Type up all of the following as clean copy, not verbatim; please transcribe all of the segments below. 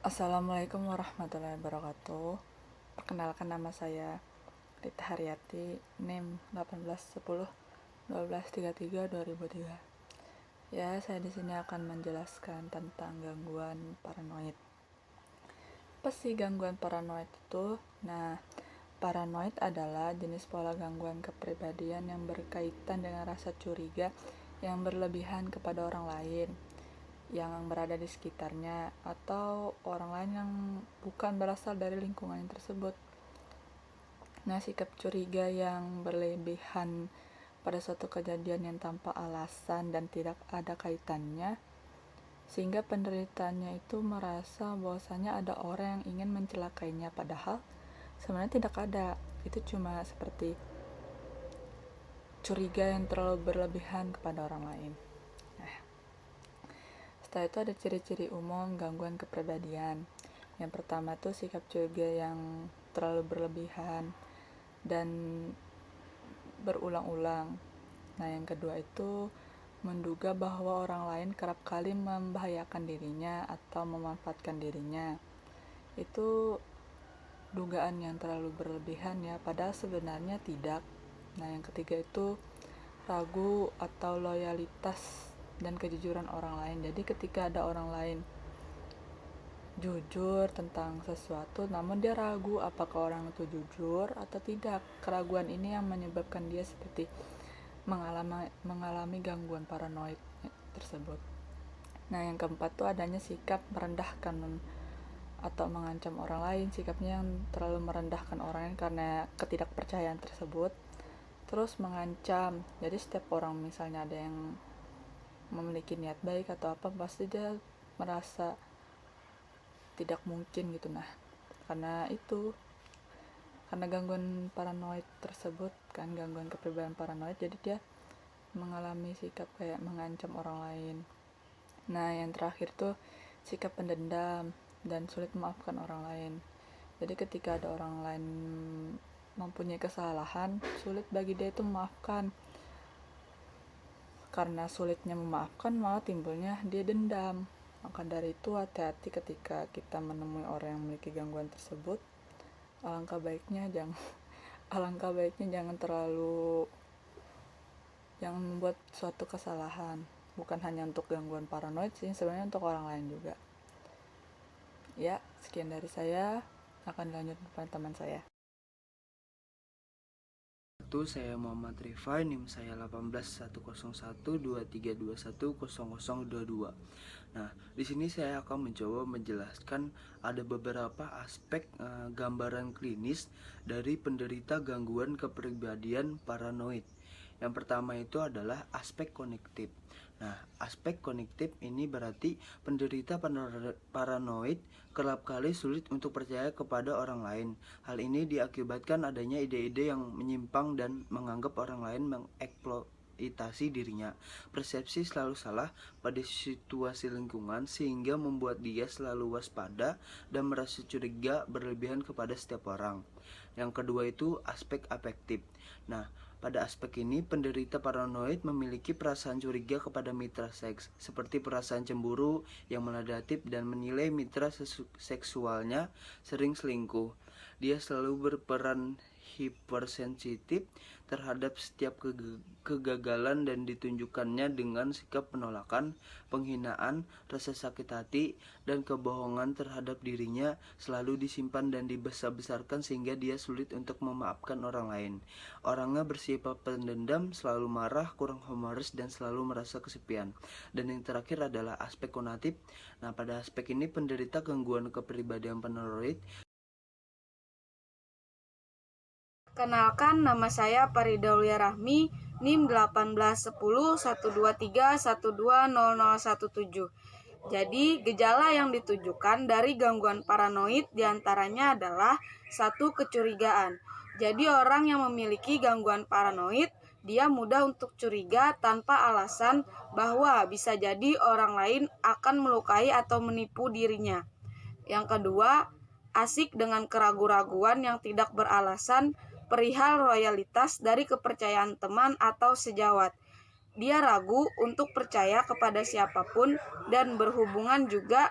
Assalamualaikum warahmatullahi wabarakatuh. Perkenalkan, nama saya Rita Haryati, NIM 1810 1233 2003. Ya, saya di sini akan menjelaskan tentang gangguan paranoid. Apa sih gangguan paranoid itu? Nah, paranoid adalah jenis pola gangguan kepribadian yang berkaitan dengan rasa curiga yang berlebihan kepada orang lain yang berada di sekitarnya atau orang lain yang bukan berasal dari lingkungan tersebut. Nah, sikap curiga yang berlebihan pada suatu kejadian yang tanpa alasan dan tidak ada kaitannya, sehingga penderitanya itu merasa bahwasanya ada orang yang ingin mencelakainya, padahal sebenarnya tidak ada. Itu cuma seperti curiga yang terlalu berlebihan kepada orang lain. Nah, setelah itu ada ciri-ciri umum gangguan kepribadian. Yang pertama tuh sikap curiga yang terlalu berlebihan dan berulang-ulang. Nah, yang kedua itu menduga bahwa orang lain kerap kali membahayakan dirinya atau memanfaatkan dirinya. Itu dugaan yang terlalu berlebihan ya, padahal sebenarnya tidak. Nah, yang ketiga itu ragu atau loyalitas dan kejujuran orang lain. Jadi ketika ada orang lain jujur tentang sesuatu, namun dia ragu apakah orang itu jujur atau tidak. Keraguan ini yang menyebabkan dia seperti mengalami gangguan paranoid tersebut. Nah, yang keempat tuh adanya sikap merendahkan atau mengancam orang lain. Sikapnya yang terlalu merendahkan orang lain karena ketidakpercayaan tersebut. Terus mengancam. Jadi setiap orang misalnya ada yang memiliki niat baik atau apa, pasti dia merasa tidak mungkin gitu. Nah, karena gangguan paranoid tersebut kan, gangguan kepribadian paranoid, jadi dia mengalami sikap kayak mengancam orang lain. Nah, yang terakhir tuh sikap pendendam dan sulit memaafkan orang lain. Jadi ketika ada orang lain mempunyai kesalahan, sulit bagi dia itu memaafkan. Karena sulitnya memaafkan, malah timbulnya dia dendam. Maka dari itu, hati-hati ketika kita menemui orang yang memiliki gangguan tersebut. Alangkah baiknya jangan membuat suatu kesalahan. Bukan hanya untuk gangguan paranoid sih, sebenarnya untuk orang lain juga. Ya, sekian dari saya. Akan lanjut kepada teman saya. Saya Muhammad Rifai, NIM saya 18101232100022. Nah, di sini saya akan mencoba menjelaskan ada beberapa aspek gambaran klinis dari penderita gangguan kepribadian paranoid. Yang pertama itu adalah aspek kognitif. Nah, aspek kognitif ini berarti penderita paranoid kerap kali sulit untuk percaya kepada orang lain. Hal ini diakibatkan adanya ide-ide yang menyimpang dan menganggap orang lain mengeksploitasi dirinya. Persepsi selalu salah pada situasi lingkungan sehingga membuat dia selalu waspada dan merasa curiga berlebihan kepada setiap orang. Yang kedua itu aspek afektif. Nah, pada aspek ini, penderita paranoid memiliki perasaan curiga kepada mitra seks, seperti perasaan cemburu yang meladatif dan menilai mitra seksualnya sering selingkuh. Dia selalu berperan hipersensitif terhadap setiap kegagalan dan ditunjukkannya dengan sikap penolakan, penghinaan, rasa sakit hati, dan kebohongan terhadap dirinya selalu disimpan dan dibesar-besarkan sehingga dia sulit untuk memaafkan orang lain. Orangnya bersifat pendendam, selalu marah, kurang humoris, dan selalu merasa kesepian. Dan yang terakhir adalah aspek kognitif. Nah, pada aspek ini penderita gangguan kepribadian paranoid. Kenalkan, nama saya Faridaulia Rahmi, NIM 18101231200017. Jadi, gejala yang ditujukan dari gangguan paranoid diantaranya adalah 1. Kecurigaan. Jadi, orang yang memiliki gangguan paranoid, dia mudah untuk curiga tanpa alasan bahwa bisa jadi orang lain akan melukai atau menipu dirinya. Yang kedua, asik dengan keraguan-raguan yang tidak beralasan perihal loyalitas dari kepercayaan teman atau sejawat. Dia ragu untuk percaya kepada siapapun dan berhubungan juga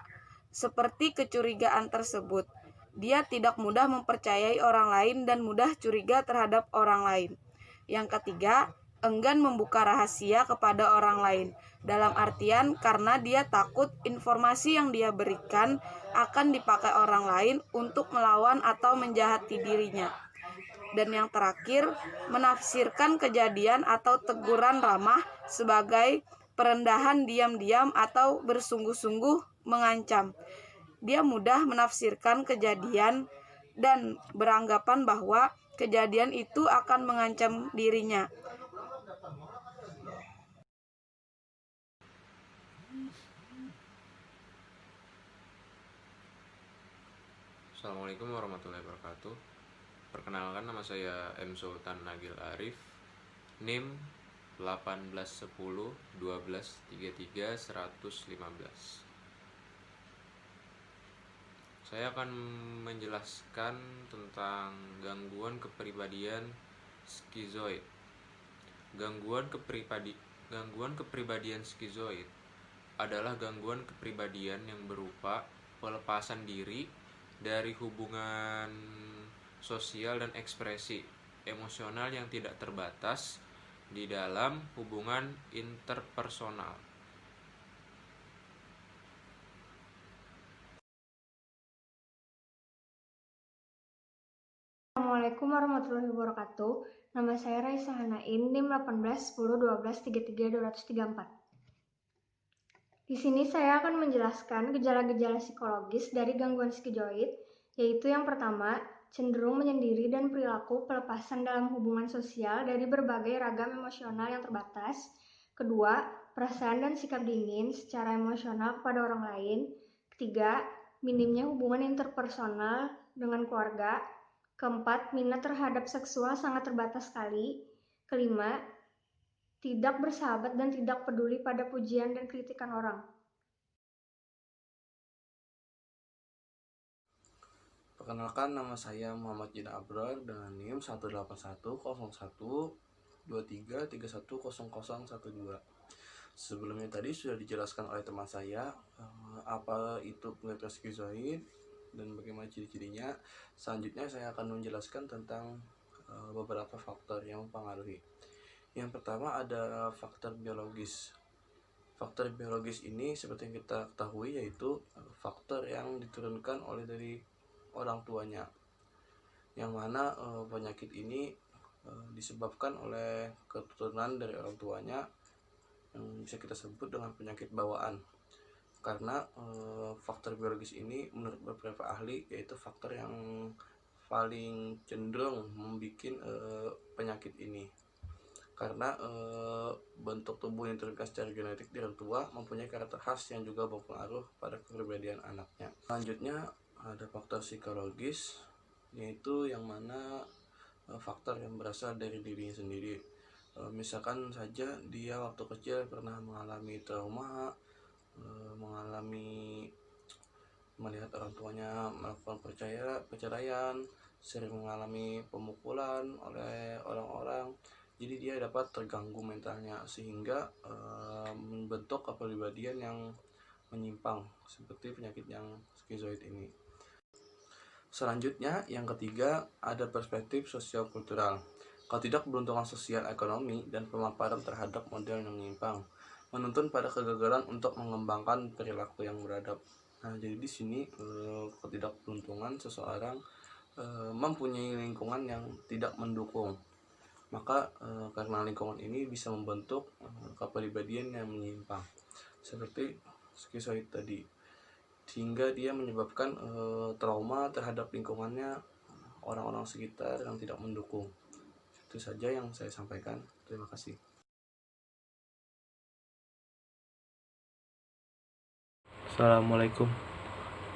seperti kecurigaan tersebut. Dia tidak mudah mempercayai orang lain dan mudah curiga terhadap orang lain. Yang ketiga, enggan membuka rahasia kepada orang lain. Dalam artian karena dia takut informasi yang dia berikan akan dipakai orang lain untuk melawan atau menjahati dirinya. Dan yang terakhir, menafsirkan kejadian atau teguran ramah sebagai perendahan diam-diam atau bersungguh-sungguh mengancam. Dia mudah menafsirkan kejadian dan beranggapan bahwa kejadian itu akan mengancam dirinya. Assalamualaikum warahmatullahi wabarakatuh. Perkenalkan, nama saya M. Sultan Nagil Arif, NIM 1810 12 33 115. Saya akan menjelaskan tentang gangguan kepribadian skizoid. Gangguan kepribadian skizoid adalah gangguan kepribadian yang berupa pelepasan diri dari hubungan sosial dan ekspresi emosional yang tidak terbatas di dalam hubungan interpersonal. Assalamualaikum warahmatullahi wabarakatuh. Nama saya Raisa Hanain, NIM 18 10 12 33 234. Di sini saya akan menjelaskan gejala-gejala psikologis dari gangguan skizoid, yaitu yang pertama, cenderung menyendiri dan perilaku pelepasan dalam hubungan sosial dari berbagai ragam emosional yang terbatas. Kedua, perasaan dan sikap dingin secara emosional kepada orang lain. Ketiga, minimnya hubungan interpersonal dengan keluarga. Keempat, minat terhadap seksual sangat terbatas sekali. Kelima, tidak bersahabat dan tidak peduli pada pujian dan kritikan orang. Perkenalkan, nama saya Muhammad Jina Abrar dengan NIM 1810123310012. Sebelumnya tadi sudah dijelaskan oleh teman saya apa itu pengertian skizoid dan bagaimana ciri-cirinya. Selanjutnya saya akan menjelaskan tentang beberapa faktor yang mempengaruhi. Yang pertama ada faktor biologis. Faktor biologis ini seperti yang kita ketahui yaitu faktor yang diturunkan oleh dari orang tuanya, yang mana penyakit ini disebabkan oleh keturunan dari orang tuanya yang bisa kita sebut dengan penyakit bawaan. Karena faktor biologis ini menurut beberapa ahli yaitu faktor yang paling cenderung membuat penyakit ini, karena bentuk tubuh yang diturunkan secara genetik dari orang tua mempunyai karakter khas yang juga berpengaruh pada kepribadian anaknya. Selanjutnya ada faktor psikologis, yaitu yang mana faktor yang berasal dari dirinya sendiri. Misalkan saja dia waktu kecil pernah mengalami trauma, melihat orang tuanya melakukan perceraian, sering mengalami pemukulan oleh orang-orang. Jadi dia dapat terganggu mentalnya sehingga membentuk kepribadian yang menyimpang seperti penyakit yang skizoid ini. Selanjutnya yang ketiga ada perspektif sosial-kultural. Ketidakberuntungan sosial ekonomi dan pemaparan terhadap model yang menyimpang menuntun pada kegagalan untuk mengembangkan perilaku yang beradab. Nah, jadi di sini ketidakberuntungan seseorang mempunyai lingkungan yang tidak mendukung. Maka karena lingkungan ini bisa membentuk kepribadian yang menyimpang seperti skizoid tadi, sehingga dia menyebabkan trauma terhadap lingkungannya, orang-orang sekitar yang tidak mendukung. Itu saja yang saya sampaikan. Terima kasih. Assalamualaikum.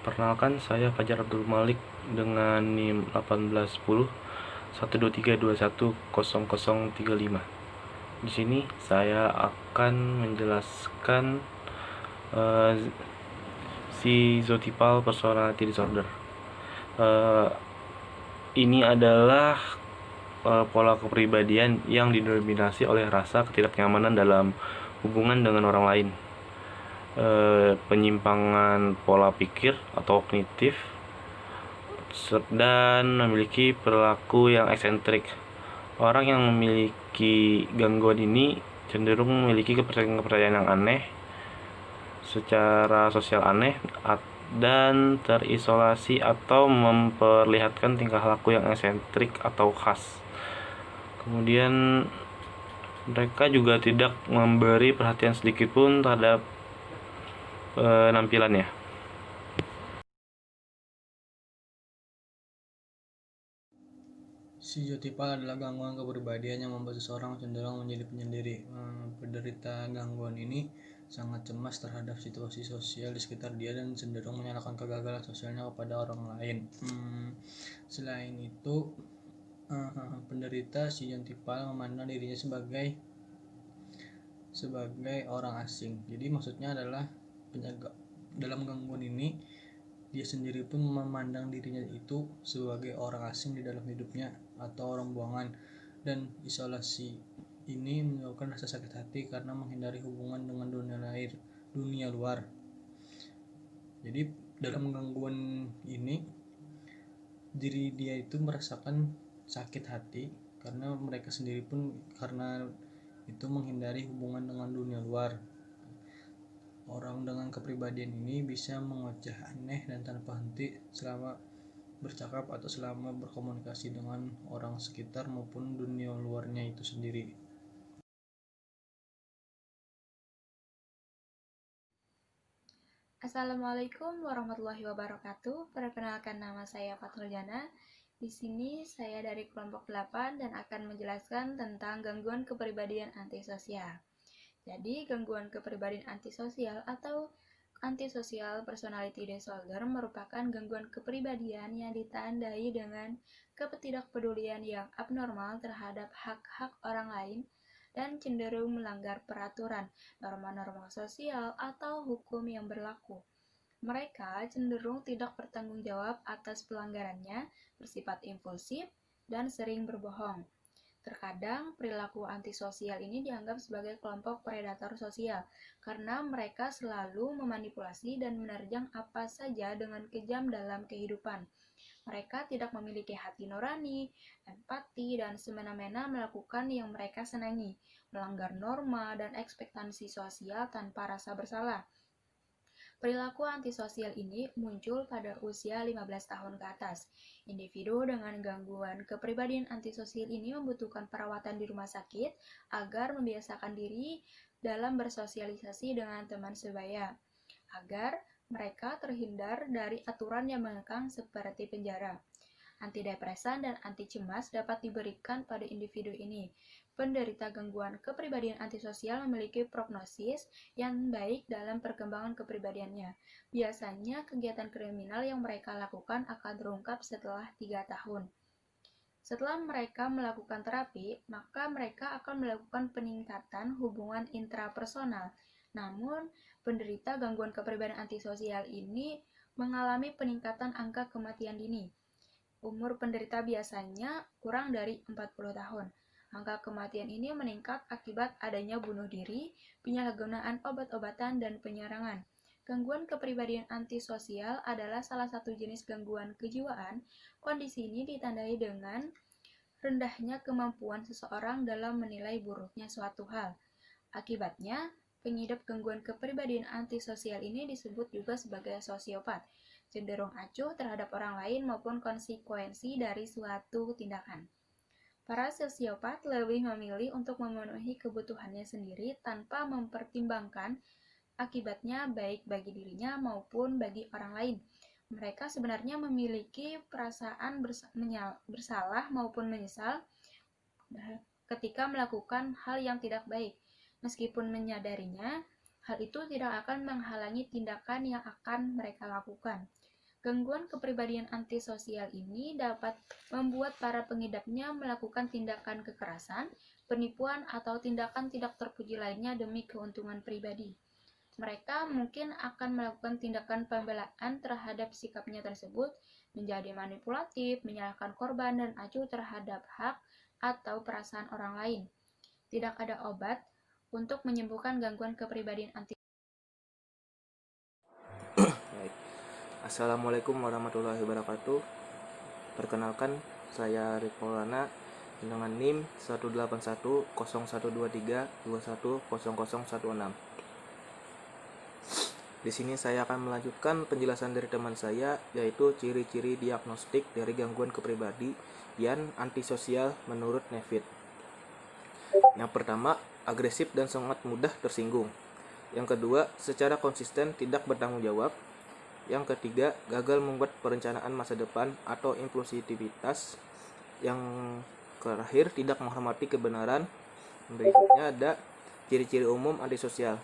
Perkenalkan, saya Fajar Abdul Malik dengan NIM 1810 123210035. Di sini saya akan menjelaskan schizotypal personality disorder. Ini adalah pola kepribadian yang didominasi oleh rasa ketidaknyamanan dalam hubungan dengan orang lain. penyimpangan pola pikir atau kognitif, dan memiliki perilaku yang eksentrik. Orang yang memiliki gangguan ini cenderung memiliki kepercayaan yang aneh, secara sosial aneh, dan terisolasi atau memperlihatkan tingkah laku yang eksentrik atau khas. Kemudian mereka juga tidak memberi perhatian sedikit pun terhadap penampilannya. Schizotipal adalah gangguan kepribadian yang membuat seseorang cenderung menjadi penyendiri. Penderita gangguan ini sangat cemas terhadap situasi sosial di sekitar dia dan cenderung menyalahkan kegagalan sosialnya kepada orang lain. Selain itu, penderita schizotipal memandang dirinya sebagai orang asing. Jadi maksudnya adalah dalam gangguan ini dia sendiri pun memandang dirinya itu sebagai orang asing di dalam hidupnya atau orang buangan, dan isolasi ini menyebabkan rasa sakit hati karena menghindari hubungan dengan dunia luar. Jadi dalam gangguan ini diri dia itu merasakan sakit hati karena mereka sendiri pun karena itu menghindari hubungan dengan dunia luar. Orang dengan kepribadian ini bisa mengoceh aneh dan tanpa henti selama bercakap atau selama berkomunikasi dengan orang sekitar maupun dunia luarnya itu sendiri. Assalamualaikum warahmatullahi wabarakatuh. Perkenalkan, nama saya Fathul Jana. Di sini saya dari kelompok 8 dan akan menjelaskan tentang gangguan kepribadian antisosial. Jadi, gangguan kepribadian antisosial atau antisocial personality disorder merupakan gangguan kepribadian yang ditandai dengan ketidakpedulian yang abnormal terhadap hak-hak orang lain dan cenderung melanggar peraturan, norma-norma sosial, atau hukum yang berlaku. Mereka cenderung tidak bertanggung jawab atas pelanggarannya, bersifat impulsif, dan sering berbohong. Terkadang, perilaku antisosial ini dianggap sebagai kelompok predator sosial karena mereka selalu memanipulasi dan menerjang apa saja dengan kejam dalam kehidupan. Mereka tidak memiliki hati nurani, empati, dan semena-mena melakukan yang mereka senangi, melanggar norma dan ekspektasi sosial tanpa rasa bersalah. Perilaku antisosial ini muncul pada usia 15 tahun ke atas. Individu dengan gangguan kepribadian antisosial ini membutuhkan perawatan di rumah sakit agar membiasakan diri dalam bersosialisasi dengan teman sebaya, agar mereka terhindar dari aturan yang mengekang seperti penjara. Antidepresan dan anti cemas dapat diberikan pada individu ini. Penderita gangguan kepribadian antisosial memiliki prognosis yang baik dalam perkembangan kepribadiannya. Biasanya kegiatan kriminal yang mereka lakukan akan terungkap setelah 3 tahun. Setelah mereka melakukan terapi, maka mereka akan melakukan peningkatan hubungan intrapersonal. Namun, penderita gangguan kepribadian antisosial ini mengalami peningkatan angka kematian dini. Umur penderita biasanya kurang dari 40 tahun. Angka kematian ini meningkat akibat adanya bunuh diri, penyalahgunaan obat-obatan, dan penyerangan. Gangguan kepribadian antisosial adalah salah satu jenis gangguan kejiwaan. Kondisi ini ditandai dengan rendahnya kemampuan seseorang dalam menilai buruknya suatu hal. Akibatnya, pengidap gangguan kepribadian antisosial ini disebut juga sebagai sosiopat, cenderung acuh terhadap orang lain maupun konsekuensi dari suatu tindakan. Para sosiopat lebih memilih untuk memenuhi kebutuhannya sendiri tanpa mempertimbangkan akibatnya baik bagi dirinya maupun bagi orang lain. Mereka sebenarnya memiliki perasaan bersalah maupun menyesal ketika melakukan hal yang tidak baik. Meskipun menyadarinya, hal itu tidak akan menghalangi tindakan yang akan mereka lakukan. Gangguan kepribadian antisosial ini dapat membuat para pengidapnya melakukan tindakan kekerasan, penipuan, atau tindakan tidak terpuji lainnya demi keuntungan pribadi. Mereka mungkin akan melakukan tindakan pembelaan terhadap sikapnya tersebut, menjadi manipulatif, menyalahkan korban, dan acuh terhadap hak atau perasaan orang lain. Tidak ada obat untuk menyembuhkan gangguan kepribadian antisosial. Assalamualaikum warahmatullahi wabarakatuh. Perkenalkan, saya Rik Maulana dengan NIM 1810123210016. Di sini saya akan melanjutkan penjelasan dari teman saya, yaitu ciri-ciri diagnostik dari gangguan kepribadian antisosial menurut Nevitt. Yang pertama, agresif dan sangat mudah tersinggung. Yang kedua, secara konsisten tidak bertanggung jawab. Yang ketiga, gagal membuat perencanaan masa depan atau impulsivitas. Yang terakhir, tidak menghormati kebenaran. Berikutnya ada ciri-ciri umum antisosial.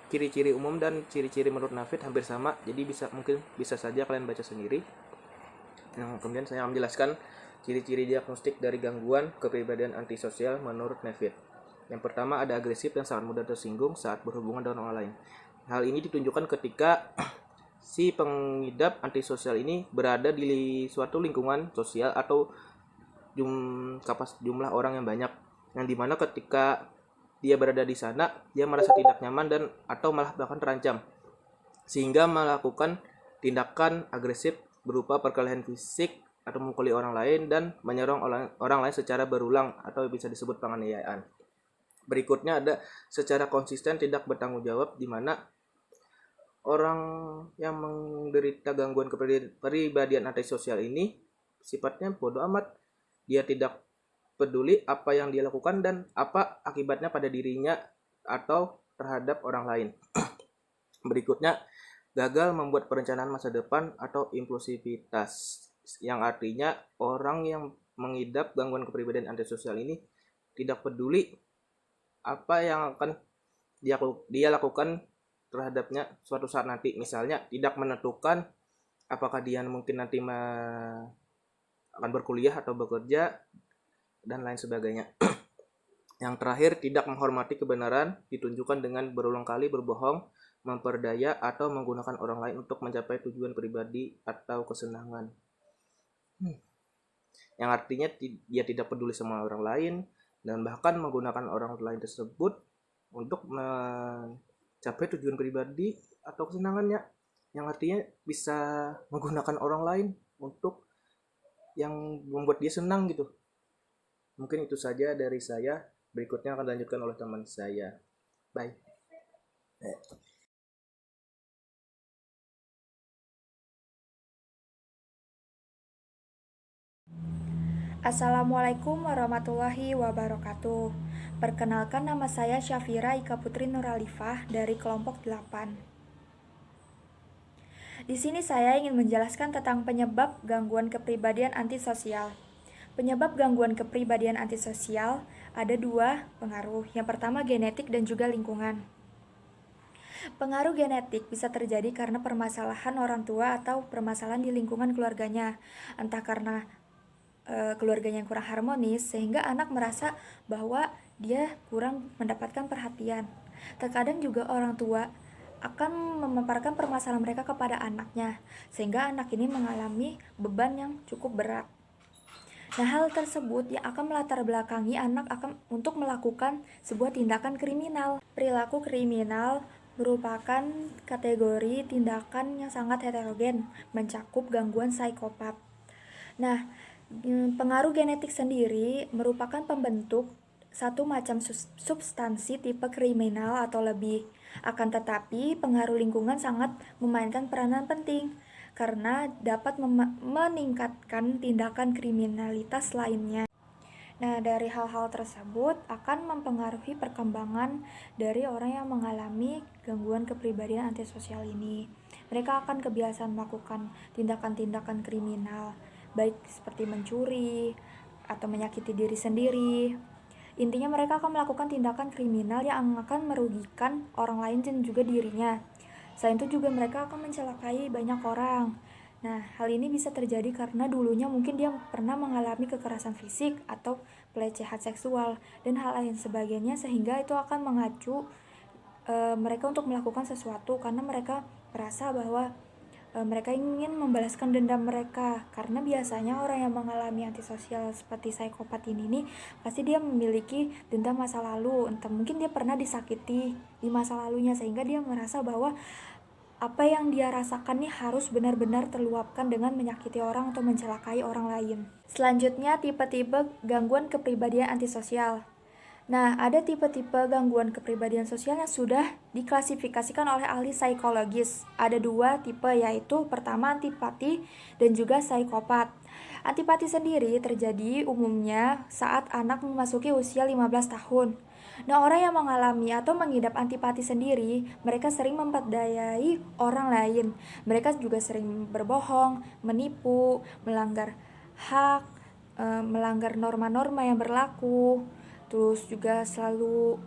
Ciri-ciri umum dan ciri-ciri menurut Nevitt hampir sama, jadi mungkin bisa saja kalian baca sendiri. Kemudian saya menjelaskan ciri-ciri diagnostik dari gangguan kepribadian antisosial menurut Nevitt. Yang pertama, ada agresif dan sangat mudah tersinggung saat berhubungan dengan orang lain. Hal ini ditunjukkan ketika si pengidap antisosial ini berada di suatu lingkungan sosial atau jumlah orang yang banyak, yang dimana ketika dia berada di sana, dia merasa tidak nyaman dan atau malah bahkan terancam, sehingga melakukan tindakan agresif berupa perkelahian fisik atau memukuli orang lain dan menyerang orang lain secara berulang atau bisa disebut penganiayaan. Berikutnya ada secara konsisten tidak bertanggung jawab, di mana orang yang menderita gangguan kepribadian antisosial ini sifatnya bodoh amat. Dia tidak peduli apa yang dia lakukan dan apa akibatnya pada dirinya atau terhadap orang lain. Berikutnya, gagal membuat perencanaan masa depan atau impulsivitas, yang artinya orang yang mengidap gangguan kepribadian antisosial ini tidak peduli apa yang akan dia lakukan terhadapnya suatu saat nanti. Misalnya, tidak menentukan apakah dia mungkin nanti akan berkuliah atau bekerja dan lain sebagainya. Yang terakhir, tidak menghormati kebenaran, ditunjukkan dengan berulang kali berbohong, memperdaya, atau menggunakan orang lain untuk mencapai tujuan pribadi atau kesenangan. Yang artinya dia tidak peduli sama orang lain dan bahkan menggunakan orang lain tersebut untuk mencapai tujuan pribadi atau kesenangannya. Yang artinya bisa menggunakan orang lain untuk yang membuat dia senang gitu. Mungkin itu saja dari saya. Berikutnya akan dilanjutkan oleh teman saya. Bye. Assalamualaikum warahmatullahi wabarakatuh. Perkenalkan, nama saya Syafira Ika Putri Nuralifah dari kelompok 8. Di sini saya ingin menjelaskan tentang penyebab gangguan kepribadian antisosial. Penyebab gangguan kepribadian antisosial ada 2 pengaruh. Yang pertama, genetik dan juga lingkungan. Pengaruh genetik bisa terjadi karena permasalahan orang tua atau permasalahan di lingkungan keluarganya. Entah karena keluarganya yang kurang harmonis sehingga anak merasa bahwa dia kurang mendapatkan perhatian. Terkadang juga orang tua akan memaparkan permasalahan mereka kepada anaknya, sehingga anak ini mengalami beban yang cukup berat. Nah, hal tersebut yang akan melatar belakangi anak untuk melakukan sebuah tindakan kriminal. Perilaku kriminal merupakan kategori tindakan yang sangat heterogen, mencakup gangguan psikopat. Nah, pengaruh genetik sendiri merupakan pembentuk satu macam substansi tipe kriminal atau lebih. Akan tetapi, pengaruh lingkungan sangat memainkan peranan penting karena dapat meningkatkan tindakan kriminalitas lainnya. Nah, dari hal-hal tersebut akan mempengaruhi perkembangan dari orang yang mengalami gangguan kepribadian antisosial ini. Mereka akan kebiasaan melakukan tindakan-tindakan kriminal, baik seperti mencuri atau menyakiti diri sendiri. Intinya mereka akan melakukan tindakan kriminal yang akan merugikan orang lain dan juga dirinya. Selain itu juga mereka akan mencelakai banyak orang. Nah, hal ini bisa terjadi karena dulunya mungkin dia pernah mengalami kekerasan fisik atau pelecehan seksual dan hal lain sebagainya, sehingga itu akan mengacu mereka untuk melakukan sesuatu karena mereka merasa bahwa mereka ingin membalaskan dendam mereka. Karena biasanya orang yang mengalami antisosial seperti psikopat ini pasti dia memiliki dendam masa lalu, entah mungkin dia pernah disakiti di masa lalunya sehingga dia merasa bahwa apa yang dia rasakan nih harus benar-benar terluapkan dengan menyakiti orang atau mencelakai orang lain. Selanjutnya, tipe-tipe gangguan kepribadian antisosial. Nah, ada tipe-tipe gangguan kepribadian sosial yang sudah diklasifikasikan oleh ahli psikologis. Ada 2 tipe, yaitu pertama antipati dan juga psikopat. Antipati sendiri terjadi umumnya saat anak memasuki usia 15 tahun. Nah, orang yang mengalami atau mengidap antipati sendiri, mereka sering memperdayai orang lain. Mereka juga sering berbohong, menipu, melanggar hak, melanggar norma-norma yang berlaku. Terus juga selalu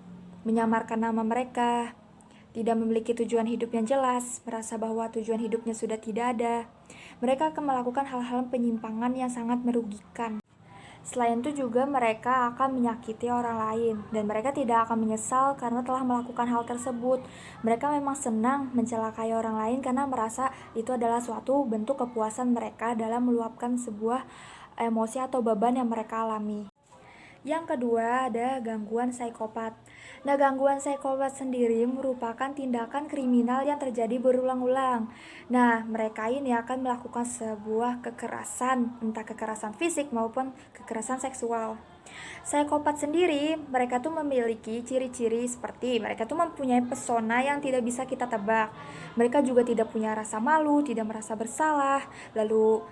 menyamarkan nama mereka, tidak memiliki tujuan hidup yang jelas, merasa bahwa tujuan hidupnya sudah tidak ada. Mereka akan melakukan hal-hal penyimpangan yang sangat merugikan. Selain itu juga mereka akan menyakiti orang lain, dan mereka tidak akan menyesal karena telah melakukan hal tersebut. Mereka memang senang mencelakai orang lain karena merasa itu adalah suatu bentuk kepuasan mereka dalam meluapkan sebuah emosi atau beban yang mereka alami. Yang kedua ada gangguan psikopat. Nah, gangguan psikopat sendiri merupakan tindakan kriminal yang terjadi berulang-ulang. Nah, mereka ini akan melakukan sebuah kekerasan, entah kekerasan fisik maupun kekerasan seksual. Psikopat sendiri, mereka tuh memiliki ciri-ciri seperti mereka tuh mempunyai pesona yang tidak bisa kita tebak. Mereka juga tidak punya rasa malu, tidak merasa bersalah, lalu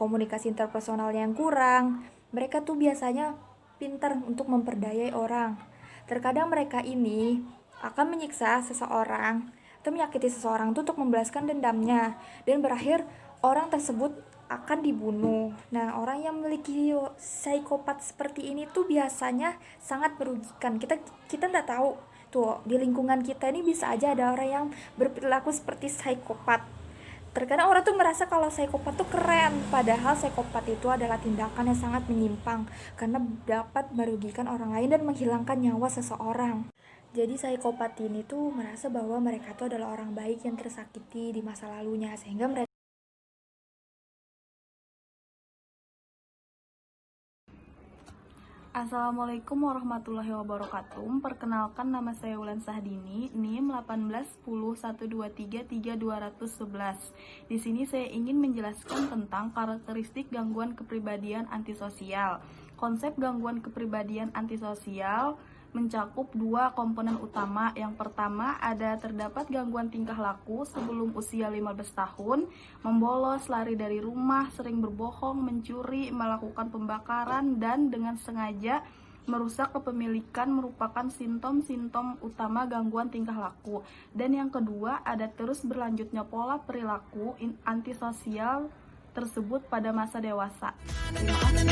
komunikasi interpersonal yang kurang. Mereka tuh biasanya pintar untuk memperdayai orang. Terkadang mereka ini akan menyiksa seseorang atau menyakiti seseorang itu untuk membalaskan dendamnya, dan berakhir orang tersebut akan dibunuh. Nah, orang yang memiliki psikopat seperti ini tuh biasanya sangat merugikan. Kita nggak tahu tuh di lingkungan kita ini bisa aja ada orang yang berperilaku seperti psikopat. Terkadang orang tuh merasa kalau psikopat tuh keren, padahal psikopat itu adalah tindakan yang sangat menyimpang karena dapat merugikan orang lain dan menghilangkan nyawa seseorang. Jadi psikopat ini tuh merasa bahwa mereka tuh adalah orang baik yang tersakiti di masa lalunya, sehingga mereka Assalamualaikum warahmatullahi wabarakatuh. Perkenalkan, nama saya Wulan Sahdini, NIM 181012332211. Di sini saya ingin menjelaskan tentang karakteristik gangguan kepribadian antisosial. Konsep gangguan kepribadian antisosial mencakup 2 komponen utama. Yang pertama, ada terdapat gangguan tingkah laku sebelum usia 15 tahun, membolos, lari dari rumah, sering berbohong, mencuri, melakukan pembakaran, dan dengan sengaja merusak kepemilikan merupakan simptom-simptom utama gangguan tingkah laku. Dan yang kedua, ada terus berlanjutnya pola perilaku antisosial tersebut pada masa dewasa. Terima kasih.